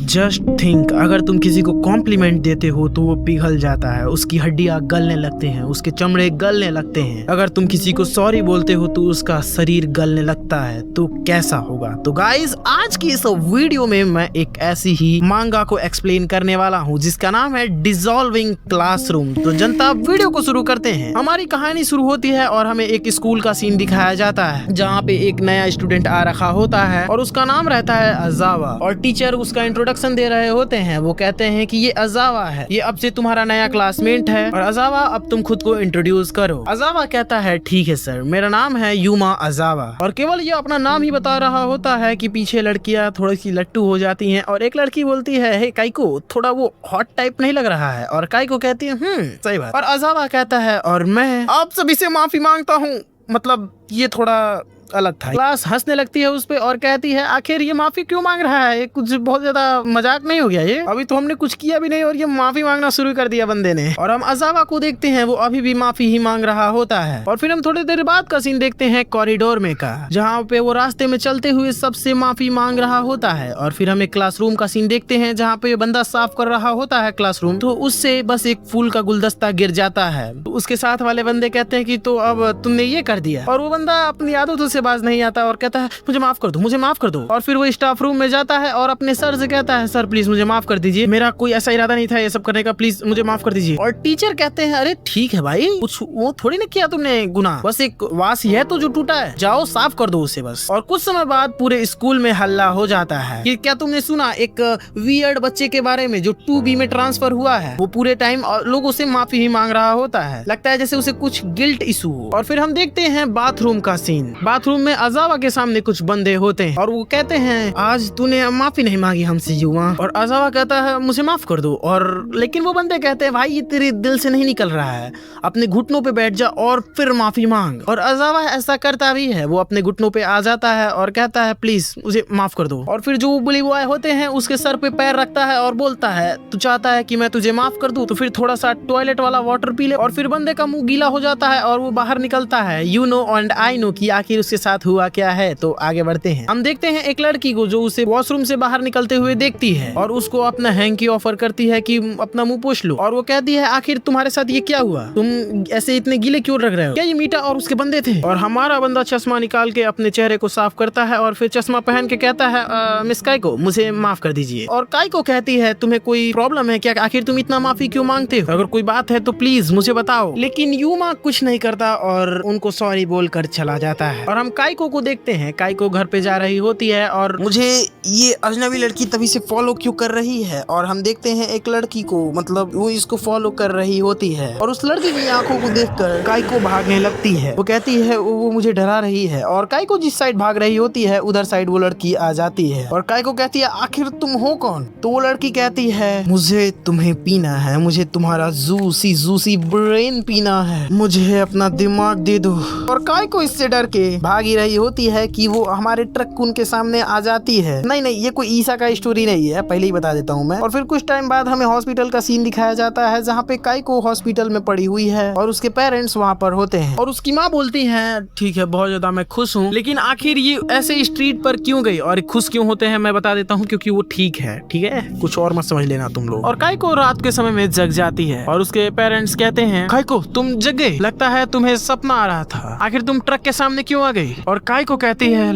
Just think, अगर तुम किसी को कॉम्प्लीमेंट देते हो तो वो पिघल जाता है, उसकी हड्डियां गलने लगते हैं, उसके चमड़े गलने लगते हैं। अगर तुम किसी को सॉरी बोलते हो तो उसका शरीर गलने लगता है। तो कैसा होगा? तो गाइस, आज की इस वीडियो में मैं एक ऐसी ही मांगा को एक्सप्लेन करने वाला हूँ जिसका नाम है डिसॉल्विंग क्लासरूम। तो जनता, वीडियो को शुरू करते हैं। हमारी कहानी शुरू होती है और हमें एक स्कूल का सीन दिखाया जाता है जहाँ पे एक नया स्टूडेंट आ रखा होता है और उसका नाम रहता है अजावा। और टीचर उसका इंट्रोडक्शन दे रहे होते हैं। वो कहते हैं कि ये अजावा है, ये अब से तुम्हारा नया क्लासमेट है और अजावा अब तुम खुद को इंट्रोड्यूस करो। अजावा कहता है ठीक है सर, मेरा नाम है यूमा अजावा। और केवल ये अपना नाम ही बता रहा होता है कि पीछे लड़कियां थोड़ी सी लट्टू हो जाती हैं और एक लड़की बोलती है हे काइको, थोड़ा वो हॉट टाइप नहीं लग रहा है। और काइको कहती है सही बात। और अजावा कहता है और मैं आप सभी से माफी मांगता हूँ, मतलब ये थोड़ा अलग था। क्लास हंसने लगती है उस पे और कहती है आखिर ये माफी क्यों मांग रहा है, ये कुछ बहुत ज्यादा मजाक नहीं हो गया? ये अभी तो हमने कुछ किया भी नहीं और ये माफी मांगना शुरू कर दिया बंदे ने। और हम अजावा को देखते हैं, वो अभी भी माफी ही मांग रहा होता है। और फिर हम थोड़ी देर बाद का सीन देखते हैं कॉरिडोर में का, जहाँ पे वो रास्ते में चलते हुए सबसे माफी मांग रहा होता है। और फिर हम एक क्लासरूम का सीन देखते हैं जहाँ पे बंदा साफ कर रहा होता है क्लासरूम, तो उससे बस एक फूल का गुलदस्ता गिर जाता है। तो उसके साथ वाले बंदे कहते हैं कि तो अब तुमने ये कर दिया। और वो बंदा अपनी आदतों से बाज नहीं आता और कहता है मुझे माफ कर दो, मुझे माफ कर दो। और फिर वो स्टाफ रूम में जाता है और अपने सर से कहता है सर प्लीज मुझे माफ कर दीजिए, मेरा कोई ऐसा इरादा नहीं था ये सब करने का, प्लीज मुझे माफ कर दीजिए। और टीचर कहते हैं अरे ठीक है भाई, कुछ वो थोड़ी ना किया तुमने गुनाह, बस एक वास ही है तो जो टूटा है, जाओ साफ कर दो उसे बस। और कुछ समय बाद पूरे स्कूल में हल्ला हो जाता है कि क्या तुमने सुना एक वियर्ड बच्चे के बारे में जो 2B में ट्रांसफर हुआ है? वो पूरे टाइम लोगों से माफी ही मांग रहा होता है, लगता है जैसे उसे कुछ गिल्ट इशू हो। और फिर हम देखते हैं बाथरूम का सीन। बाथरूम में अजावा के सामने कुछ बंदे होते हैं और वो कहते हैं आज तूने माफी नहीं मांगी हमसे युवा। और अजावा कहता है मुझे माफ कर दो। और लेकिन वो बंदे कहते हैं भाई ये तेरे दिल से नहीं निकल रहा है, अपने घुटनों पे बैठ जा और फिर माफी मांग। और अजावा ऐसा करता भी है, वो अपने घुटनों पे आ जाता है और कहता है प्लीज मुझे माफ कर दो। और फिर जो बुली बॉय होते हैं उसके सर पे पैर रखता है और बोलता है तू चाहता है कि मैं तुझे माफ कर दूं तो फिर थोड़ा सा टॉयलेट वाला वाटर पी ले। और फिर बंदे का मुंह गीला हो जाता है और वो बाहर निकलता है। You know and I know कि आखिर उसके साथ हुआ क्या है। तो आगे बढ़ते हैं, हम देखते हैं एक लड़की को जो उसे वॉशरूम से बाहर निकलते हुए देखती है और उसको अपना हैंकी ऑफर करती है कि अपना मुंह पोंछ लो। और वो कहती है आखिर तुम्हारे साथ ये क्या हुआ, तुम ऐसे इतने गीले क्यों लग रहे हो, क्या ये मीठा और उसके बंदे थे? और हमारा बंदा चश्मा निकाल के अपने चेहरे को साफ करता है और फिर चश्मा पहन के कहता है मिस काइको मुझे माफ कर दीजिए। और काइको कहती है तुम्हें कोई प्रॉब्लम है क्या, आखिर तुम इतना माफी क्यों मांगते हो, अगर कोई बात है तो प्लीज मुझे बताओ। लेकिन यूमा कुछ नहीं करता और उनको सॉरी बोलकर चला जाता है। और हम काइको को देखते हैं, काइको घर पे जा रही होती है और मुझे ये अजनबी लड़की तभी से फॉलो क्यों कर रही है। और हम देखते हैं एक लड़की को, मतलब वो इसको फॉलो कर रही होती है और उस लड़की की आंखों को देखकर काइको भागने लगती है। वो कहती है वो मुझे डरा रही है। और काइको जिस साइड भाग रही होती है उधर साइड वो लड़की आ जाती है और काइको कहती है आखिर तुम हो कौन? तो वो लड़की कहती है मुझे तुम्हें पीना है, मुझे तुम्हारा जूसी ब्रेन पीना है, मुझे अपना दिमाग दे दो। और काइको इससे डर के भागी रही होती है कि वो हमारे ट्रक उनके सामने आ जाती है। नहीं ये कोई ईसा का स्टोरी नहीं है, पहले ही बता देता हूँ मैं। और फिर कुछ टाइम बाद हमें हॉस्पिटल का सीन दिखाया जाता है जहाँ पे काइको हॉस्पिटल में पड़ी हुई है और उसके पेरेंट्स वहाँ पर होते हैं। और उसकी माँ बोलती है ठीक है बहुत ज्यादा मैं खुश हूँ, लेकिन आखिर ये ऐसे स्ट्रीट पर क्यों गई और खुश क्यों होते हैं मैं बता देता हूँ, क्योंकि वो ठीक है, कुछ और मत समझ लेना तुम लोग। और काइको रात के समय में जग जाती है और उसके पेरेंट्स कहते हैं काइको तुम जग गई, लगता है तुम्हें सपना आ रहा था, आखिर तुम ट्रक के सामने क्यों आ गई? और काइको कहती है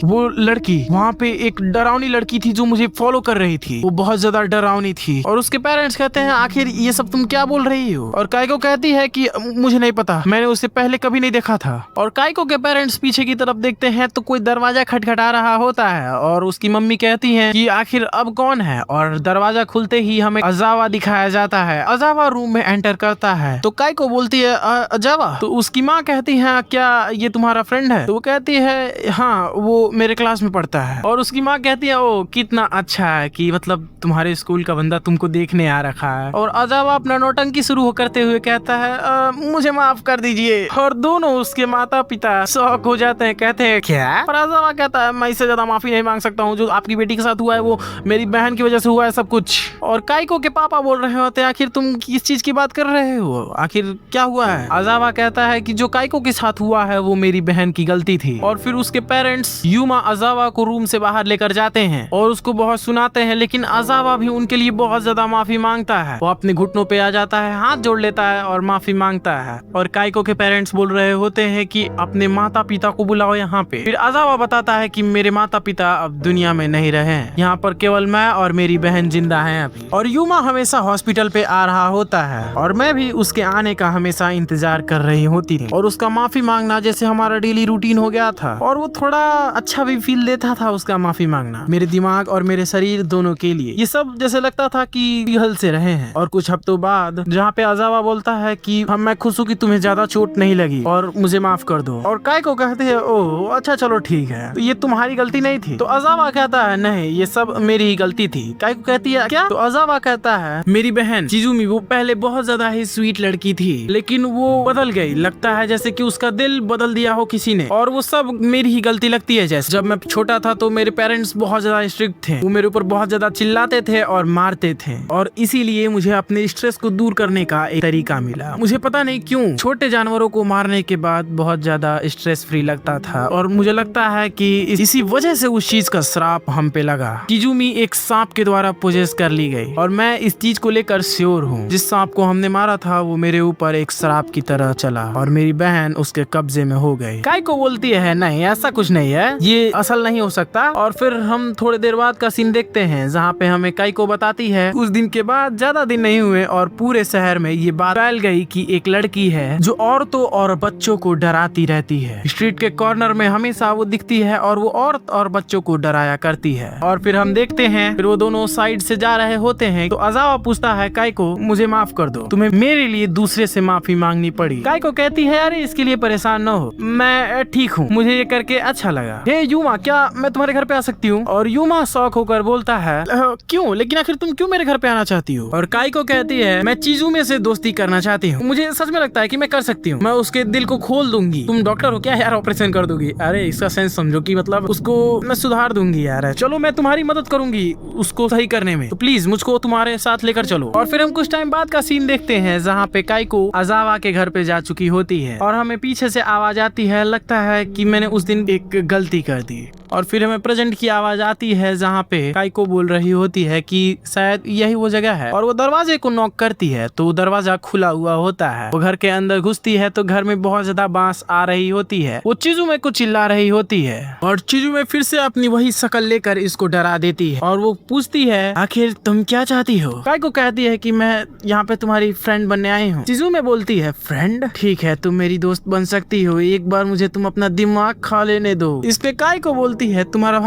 वो लड़की वहाँ पे एक डरावनी लड़की थी जो मुझे फॉलो कर रही थी, वो बहुत ज्यादा डरावनी थी। और उसके पेरेंट्स कहते हैं आखिर ये सब तुम क्या बोल रही हो? और काइको कहती है कि मुझे नहीं पता, मैंने उसे पहले कभी नहीं देखा था। और काइको के पेरेंट्स पीछे की तरफ देखते हैं तो कोई दरवाजा खटखटा रहा होता है और उसकी मम्मी कहती है कि आखिर अब कौन है? और दरवाजा खुलते ही हमें अजावा दिखाया जाता है। अजावा रूम में एंटर करता है तो काइको बोलती है अजावा, तो उसकी माँ कहती है क्या ये तुम्हारा फ्रेंड है? तो वो कहती है हाँ वो मेरे क्लास में पढ़ता है। और उसकी माँ कहती है ओ कितना अच्छा है कि मतलब तुम्हारे स्कूल का बंदा तुमको देखने आ रखा है। और अजावा अपना नौटंकी शुरू करते हुए कहता है मुझे माफ कर दीजिए। और दोनों उसके माता पिता शॉक हो जाते हैं, कहते हैं क्या? और अजावा कहता है मैं इससे ज्यादा माफी नहीं मांग सकता हूँ, जो आपकी बेटी के साथ हुआ है वो मेरी बहन की वजह से हुआ है सब कुछ। और काइको के पापा बोल रहे होते हैं आखिर तुम किस चीज की बात कर रहे हो, आखिर क्या हुआ है? अजावा कहता है कि जो काइको के साथ हुआ है वो मेरी बहन की गलती थी। और फिर उसके पेरेंट्स यूमा अजावा को रूम से बाहर लेकर जाते हैं और उसको बहुत सुनाते हैं, लेकिन अजावा भी उनके लिए बहुत ज्यादा माफी मांगता है। वो अपने घुटनों पे आ जाता है, हाथ जोड़ लेता है और माफी मांगता है। और काइको के पेरेंट्स बोल रहे होते हैं कि अपने माता पिता को बुलाओ यहाँ पे। फिर अजावा बताता है कि मेरे माता पिता अब दुनिया में नहीं रहे हैं, यहाँ पर केवल मैं और मेरी बहन जिंदा हैं अभी। और यूमा हमेशा हॉस्पिटल पे आ रहा होता है और मैं भी उसके आने का हमेशा इंतजार कर रही होती थी। और उसका माफी मांगना जैसे हमारा डेली रूटीन हो गया था और वो थोड़ा अच्छा भी फील देता था उसका माफी मांगना, मेरे दिमाग और मेरे शरीर दोनों के लिए। ये सब जैसे लगता था कि पिघल से रहे हैं। और कुछ हफ्तों बाद जहाँ पे अजावा बोलता है कि हम मैं खुश हूँ कि तुम्हें ज्यादा चोट नहीं लगी और मुझे माफ कर दो। और काइको कहते हैं ओह अच्छा चलो ठीक है, तो ये तुम्हारी गलती नहीं थी। तो अजावा कहता है नहीं ये सब मेरी ही गलती थी। काइको कहती है क्या? तो अजावा कहता है मेरी बहन चिजुमी वो पहले बहुत ज्यादा ही स्वीट लड़की थी, लेकिन वो बदल गई। लगता है जैसे कि उसका दिल बदल दिया हो किसी ने, और वो सब मेरी ही गलती लगती है। जैसे जब मैं छोटा था तो मेरे पेरेंट्स बहुत ज्यादा स्ट्रिक्ट थे, वो मेरे ऊपर बहुत ज्यादा चिल्लाते थे और मारते थे, और इसीलिए मुझे अपने स्ट्रेस को दूर करने का एक तरीका मिला। मुझे पता नहीं क्यों छोटे जानवरों को मारने के बाद बहुत ज्यादा स्ट्रेस फ्री लगता था, और मुझे लगता है कि इसी वजह से उस चीज का श्राप हम पे लगा। चिजुमी एक सांप के द्वारा पोजेस कर ली गई, और मैं इस चीज को लेकर श्योर हूँ। जिस सांप को हमने मारा था वो मेरे ऊपर एक श्राप की तरह चला और मेरी बहन उसके कब्जे में हो गई। काइको बोलती है नहीं ऐसा कुछ नहीं है, ये असल नहीं हो सकता। और फिर हम थोड़ी देर बाद का सीन देखते हैं जहाँ पे हमें काइको बताती है उस दिन के बाद ज्यादा दिन नहीं हुए और पूरे शहर में ये बात फैल गई कि एक लड़की है जो औरतों और बच्चों को डराती रहती है। स्ट्रीट के कॉर्नर में हमेशा वो दिखती है और वो औरत और बच्चों को डराया करती है। और फिर हम देखते हैं फिर वो दोनों साइड से जा रहे होते हैं तो अजावा पूछता है काइको मुझे माफ कर दो, तुम्हें मेरे लिए दूसरे से माफी मांगनी पड़ी। काइको कहती है अरे इसके लिए परेशान न हो, मैं ठीक हूँ, मुझे ये करके अच्छा लगा। हे यूमा क्या मैं तुम्हारे घर पे आ सकती हूँ? और यूमा शौक होकर बोलता है क्यों, लेकिन आखिर तुम क्यों मेरे घर पे आना चाहती हो? और काइको कहती है मैं चिजुमे से दोस्ती करना चाहती हूँ, मुझे सच में लगता है कि मैं कर सकती हूँ, मैं उसके दिल को खोल दूंगी। तुम डॉक्टर हो क्या यार, ऑपरेशन कर दोगी? अरे इसका सेंस समझो कि मतलब उसको मैं सुधार दूंगी यार, चलो मैं तुम्हारी मदद करूंगी उसको सही करने में, तो प्लीज मुझको तुम्हारे साथ लेकर चलो। और फिर हम कुछ टाइम बाद का सीन देखते हैं जहाँ पे काइको अजावा के घर पे जा चुकी होती है और हमें पीछे से आवाज आती है, लगता है कि मैंने उस दिन एक गलती कर दी। और फिर हमें प्रेजेंट की आवाज आती है जहाँ पे काइको बोल रही होती है कि शायद यही वो जगह है, और वो दरवाजे को नॉक करती है तो दरवाजा खुला हुआ होता है। वो घर के अंदर घुसती है तो घर में बहुत ज्यादा बांस आ रही होती है। वो चिजुमे को चिल्ला रही होती है और चिजुमे फिर से अपनी वही शक्ल लेकर इसको डरा देती है और वो पूछती है आखिर तुम क्या चाहती हो? काइको कहती है कि मैं यहाँ पे तुम्हारी फ्रेंड बनने आई हूँ। चिजुमे बोलती है फ्रेंड? ठीक है तुम मेरी दोस्त बन सकती हो, एक बार मुझे तुम अपना दिमाग खा लेने दो। इस पे काइको बोलती है तुम्हारा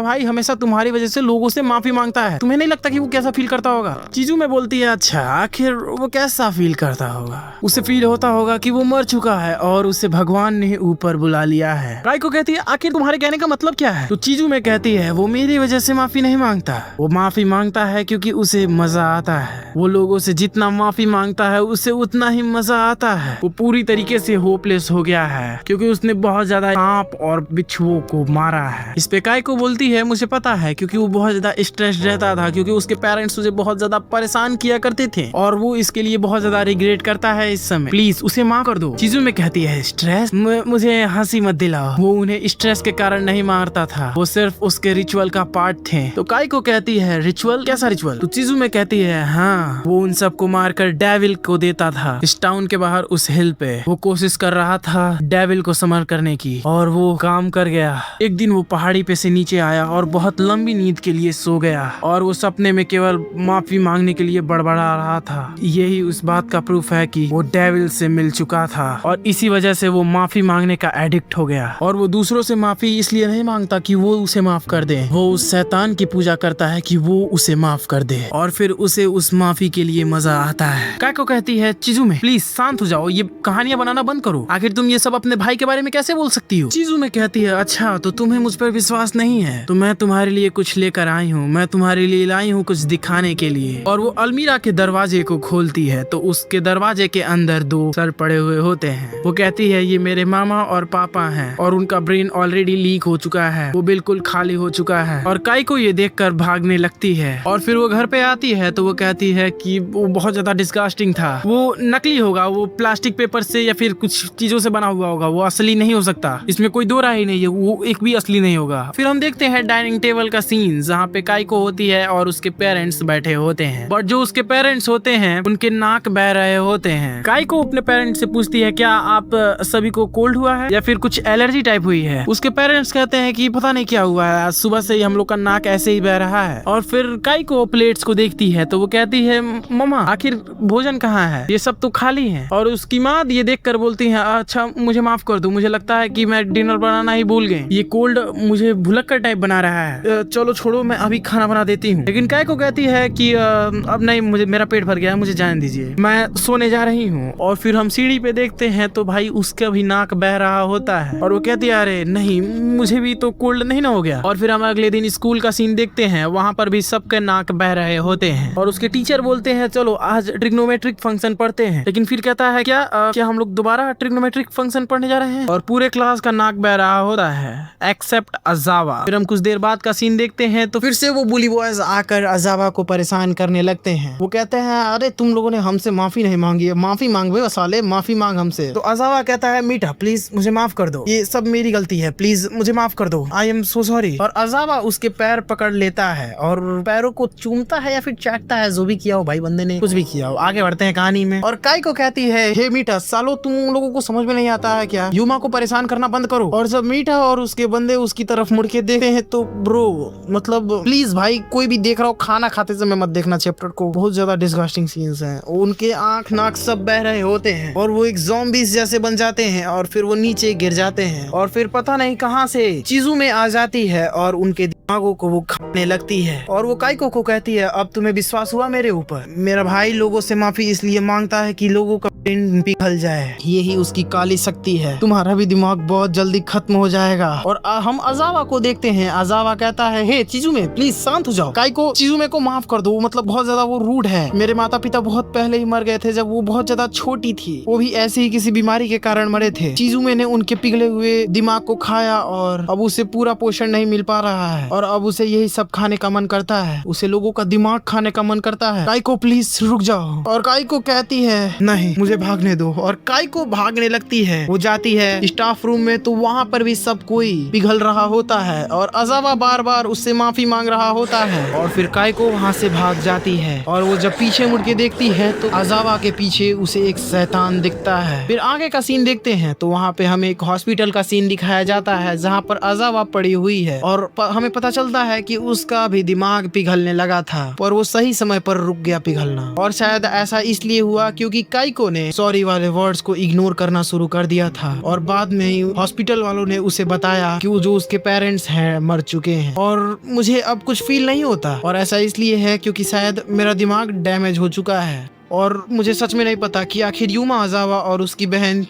भाई हमेशा तुम्हारी वजह से लोगों से माफी मांगता है, तुम्हें नहीं लगता कि वो कैसा फील करता होगा? चिजुमे बोलती है अच्छा आखिर वो कैसा फील करता होगा? उसे फील होता होगा कि वो मर चुका है और उसे भगवान ने ऊपर बुला लिया है। काइको कहती है आखिर तुम्हारे कहने का मतलब क्या है? तो चिजुमे कहती है वो मेरी वजह से माफी नहीं मांगता, वो माफी मांगता है क्योंकि उसे मजा आता है। वो लोगों से जितना माफी मांगता है उससे उतना ही मजा आता है। वो पूरी तरीके से होपलेस हो गया है क्योंकि उसने बहुत ज्यादा सांप और बिच्छुओं को मारा है। इस पे काइको बोलती है मुझे पता है क्योंकि वो बहुत ज्यादा स्ट्रेस रहता था क्योंकि उसके पेरेंट्स उसे बहुत ज्यादा परेशान किया करते थे और वो इसके लिए बहुत ज्यादा रिग्रेट करता है इस समय, प्लीज उसे माफ कर दो। चिजुमे कहती है स्ट्रेस? मुझे हंसी मत दिलाओ, वो उन्हें स्ट्रेस के कारण नहीं मारता था, वो सिर्फ उसके रिचुअल का पार्ट थे। तो काइको कहती है रिचुअल? कैसा रिचुअल? तो चिजुमे कहती है हाँ वो उन सबको मारकर डेविल को देता था इस टाउन के बाहर उस हिल पे। वो कोशिश कर रहा था डेविल को समर करने की और वो काम कर गया। एक दिन वो पहाड़ी पे से नीचे आया और बहुत लंबी नींद के लिए सो गया और वो सपने में केवल माफी मांगने के लिए बड़बड़ा रहा था। यही उस बात का प्रूफ है कि वो डेविल से मिल चुका था और इसी वजह से वो माफी मांगने का एडिक्ट हो गया। और वो दूसरों से माफी इसलिए नहीं मांगता कि वो उसे माफ कर दे, वो उस शैतान की पूजा करता है कि वो उसे माफ कर दे और फिर उसे उस माफी के लिए मजा आता है। काइको कहती है चिजुमे प्लीज शांत हो जाओ, ये कहानियां बनाना बंद करो, आखिर तुम ये सब अपने भाई के बारे में कैसे बोल सकती हो? चिजुमे कहती है अच्छा तो तुम्हें मुझ पर विश्वास नहीं है तो मैं तुम्हारे लिए कुछ लेकर आई हूँ, मैं तुम्हारे लिए लाई हूँ कुछ दिखाने के लिए। और वो अलमीरा के दरवाजे को खोलती है तो उसके दरवाजे के अंदर दो सर पड़े हुए होते हैं। वो कहती है ये मेरे मामा और पापा हैं और उनका ब्रेन ऑलरेडी लीक हो चुका है, वो बिल्कुल खाली हो चुका है। और काइको ये देखकर भागने लगती है और फिर वो घर पे आती है तो वो कहती है कि वो बहुत ज्यादा डिस्गस्टिंग था, वो नकली होगा, वो प्लास्टिक पेपर से या फिर कुछ चीजों से बना हुआ होगा, वो असली नहीं हो सकता, इसमें कोई दो राय ही नहीं है, वो एक भी असली नहीं होगा। फिर हम देखते हैं डाइनिंग टेबल का सीन जहाँ पे काइको होती है और उसके पेरेंट्स बैठे होते हैं, बट जो उसके पेरेंट्स होते हैं उनके नाक बह रहे होते हैं। काइको अपने पेरेंट्स से पूछती है क्या आप सभी को कोल्ड हुआ है या फिर कुछ एलर्जी टाइप हुई है। उसके पेरेंट्स कहते हैं कि पता नहीं क्या हुआ है, आज सुबह से ही हम लोग का नाक ऐसे ही बह रहा है। और फिर काइको प्लेट्स को देखती है तो वो कहती है मम्मा आखिर भोजन कहाँ है, ये सब तो खाली है। और उसकी माँ ये देख कर बोलती है अच्छा मुझे माफ कर दो, मुझे लगता है कि मैं डिनर बनाना ही भूल गई, ये कोल्ड मुझे भुलक्कड़ टाइप बना रहा है, चलो छोड़ो मैं अभी खाना बना देती हूँ। लेकिन काइको कहती है कि अब नहीं, मुझे मेरा पेट भर गया है, मुझे जाने दीजिए, मैं सोने जा रही हूँ। और फिर हम सीढ़ी पे देखते हैं तो भाई उसका भी नाक बह रहा होता है और वो कहती है अरे नहीं मुझे भी तो कोल्ड नहीं ना हो गया। और फिर हम अगले दिन स्कूल का सीन देखते हैं, वहाँ पर भी सबके नाक बह रहे होते हैं और उसके टीचर बोलते हैं चलो आज ट्रिग्नोमेट्रिक फंक्शन पढ़ते हैं। लेकिन फिर कहता है क्या हम लोग दोबारा ट्रिग्नोमेट्रिक फंक्शन पढ़ने जा रहे हैं और पूरे क्लास का नाक बह रहा होता है एक्सेप्ट अजावा। फिर हम कुछ देर बाद का सीन देखते हैं तो फिर से वो बुली बॉयज आकर अजावा को परेशान करने लगते हैं। वो कहते हैं अरे तुम लोगों ने हमसे माफी नहीं मांगी है, माफी मांग बे साले, माफी मांग हमसे। तो अजावा कहता है मीठा प्लीज मुझे माफ कर दो, ये सब मेरी गलती है, प्लीज मुझे माफ कर दो, आई एम सो सॉरी। और अजावा उसके पैर पकड़ लेता है और पैरों को चूमता है या फिर चाटता है, जो भी किया हो भाई बंदे ने, कुछ भी किया हो। आगे बढ़ते हैं कहानी में। और काइको कहती है हे मीठा सालो तुम लोगों को समझ में नहीं आता है क्या, युमा को परेशान करना बंद करो। और जब मीठा और उसके बंदे उसकी तरफ मुड़ के देखते हैं तो ब्रो मतलब प्लीज भाई कोई भी देख रहा हो खाना खाते समय मत देखना चैप्टर को, बहुत ज्यादा डिस्गस्टिंग सीन्स हैं। उनके आंख नाक सब बह रहे होते हैं और वो एक ज़ॉम्बीज़ जैसे बन जाते हैं और फिर वो नीचे गिर जाते हैं और फिर पता नहीं कहां से चीजों में आ जाती है और उनके दिमागों को वो खाने लगती है। और वो काइको को कहती है अब तुम्हें विश्वास हुआ मेरे ऊपर, मेरा भाई लोगों से माफी इसलिए मांगता है कि लोगों का ब्रेन पिघल जाए, यही उसकी काली शक्ति है, तुम्हारा भी दिमाग बहुत जल्दी खत्म हो जाएगा। और हम अजावा को देखते हैं, अजावा कहता है हे चिजुमे प्लीज शांत हो जाओ, काइको चिजुमे को माफ कर दो, मतलब बहुत ज्यादा वो रूड है, मेरे माता पिता बहुत पहले ही मर गए थे जब वो बहुत ज्यादा छोटी थी, वो भी ऐसे ही किसी बीमारी के कारण मरे थे। चिजुमे ने उनके पिघले हुए दिमाग को खाया और अब उसे पूरा पोषण नहीं मिल पा रहा है और अब उसे यही सब खाने का मन करता है, उसे लोगों का दिमाग खाने का मन करता है। काइको प्लीज रुक जाओ। और काइको कहती है नहीं मुझे भागने दो और काइको भागने लगती है। वो जाती है स्टाफ रूम में तो वहाँ पर भी सब कोई पिघल रहा होता है और अजावा बार बार उससे माफी मांग रहा होता है और फिर काइको वहाँ से भाग जाती है। और वो जब पीछे मुड़ के देखती है तो अजावा के पीछे उसे एक शैतान दिखता है। फिर आगे का सीन देखते हैं तो वहाँ पे हमें एक हॉस्पिटल का सीन दिखाया जाता है जहाँ पर अजावा पड़ी हुई है और हमें पता चलता है कि उसका भी दिमाग पिघलने लगा था पर वो सही समय पर रुक गया पिघलना। और शायद ऐसा इसलिए हुआ क्योंकि काइको ने सॉरी वाले वर्ड्स को इग्नोर करना शुरू कर दिया था और बाद में ही हॉस्पिटल वालों ने उसे बताया कि वो जो उसके पेरेंट्स हैं मर चुके हैं और मुझे अब कुछ फील नहीं होता। और ऐसा इसलिए है क्योंकि शायद मेरा दिमाग डैमेज हो चुका है और मुझे सच में नहीं पता कि आखिर युमा अजावा और उसकी बहन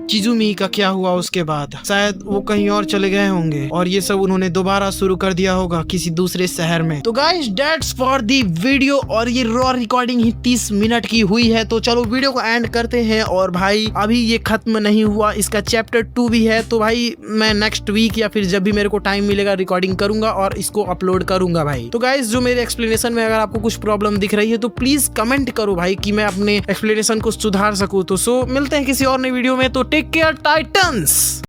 चिजुमी का क्या हुआ उसके बाद, शायद वो कहीं और चले गए होंगे और ये सब उन्होंने दोबारा शुरू कर दिया होगा किसी दूसरे शहर में। तो guys that's for the video और ये रॉ रिकॉर्डिंग ही 30 मिनट की हुई है। तो चलो वीडियो को एंड करते हैं। और भाई अभी ये खत्म नहीं हुआ, इसका चैप्टर 2 भी है, तो भाई मैं नेक्स्ट वीक या फिर जब भी मेरे को टाइम मिलेगा रिकॉर्डिंग करूंगा और इसको अपलोड करूंगा भाई। तो गाइस जो मेरे एक्सप्लेनेशन में अगर आपको कुछ प्रॉब्लम दिख रही है तो प्लीज कमेंट करो भाई कि मैं अपने एक्सप्लेनेशन को सुधार सकूं। तो मिलते हैं किसी और नई वीडियो में, तो टेक केयर टाइटन्स।